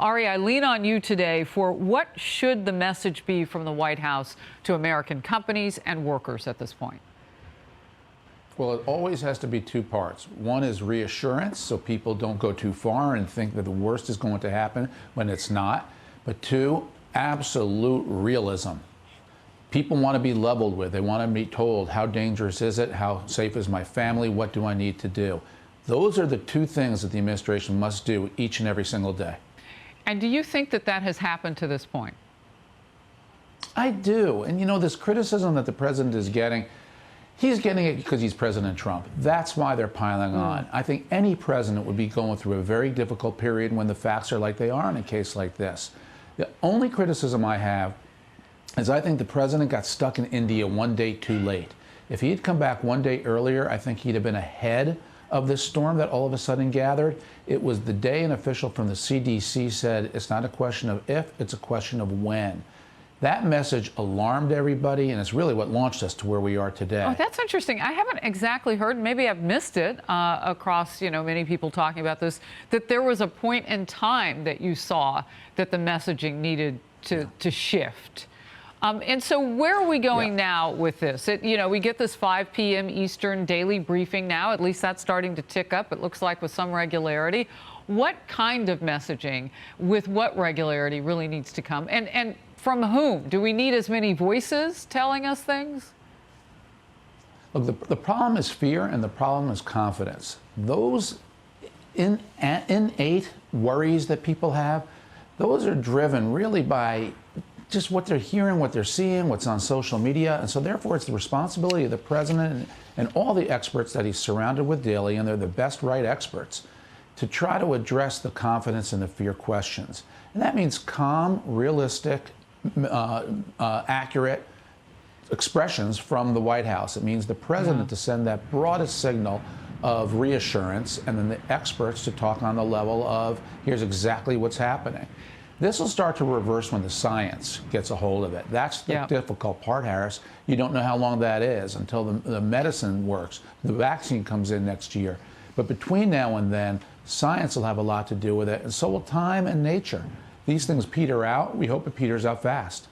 Ari, I lean on you today for what should the message be from the White House to American companies and workers at this point? Well, it always has to be two parts. One is reassurance, so people don't go too far and think that the worst is going to happen when it's not. But two, absolute realism. People want to be leveled with. They want to be told, how dangerous is it? How safe is my family? What do I need to do? Those are the two things that the administration must do each and every single day. And do you think that that has happened to this point? I do. And you know, this criticism that the president is getting, he's getting it because he's President Trump. That's why they're piling on. I think any president would be going through a very difficult period when the facts are like they are in a case like this. The only criticism I have is I think the president got stuck in India one day too late. If he had come back one day earlier, I think he'd have been ahead of this storm that all of a sudden gathered. It was the day an official from the CDC said it's not a question of if, it's a question of when. That message alarmed everybody, and it's really what launched us to where we are today. Oh, that's interesting. I haven't exactly heard, maybe I've missed it across, many people talking about this, that there was a point in time that you saw that the messaging needed to shift. And so where are we going now with this? We get this 5 p.m. Eastern daily briefing now. At least that's starting to tick up, it looks like, with some regularity. What kind of messaging, with what regularity, really needs to come? And from whom? Do we need as many voices telling us things? Look, the problem is fear and the problem is confidence. Those innate worries that people have, those are driven really by just what they're hearing, what they're seeing, what's on social media. And so therefore, it's the responsibility of the president and all the experts that he's surrounded with daily, and they're the best right experts, to try to address the confidence and the fear questions. And that means calm, realistic, accurate expressions from the White House. It means the president to send that broadest signal of reassurance, and then the experts to talk on the level of, here's exactly what's happening. This will start to reverse when the science gets a hold of it. That's the difficult part, Harris. You don't know how long that is until the medicine works. The vaccine comes in next year. But between now and then, science will have a lot to do with it, and so will time and nature. These things peter out. We hope it peters out fast.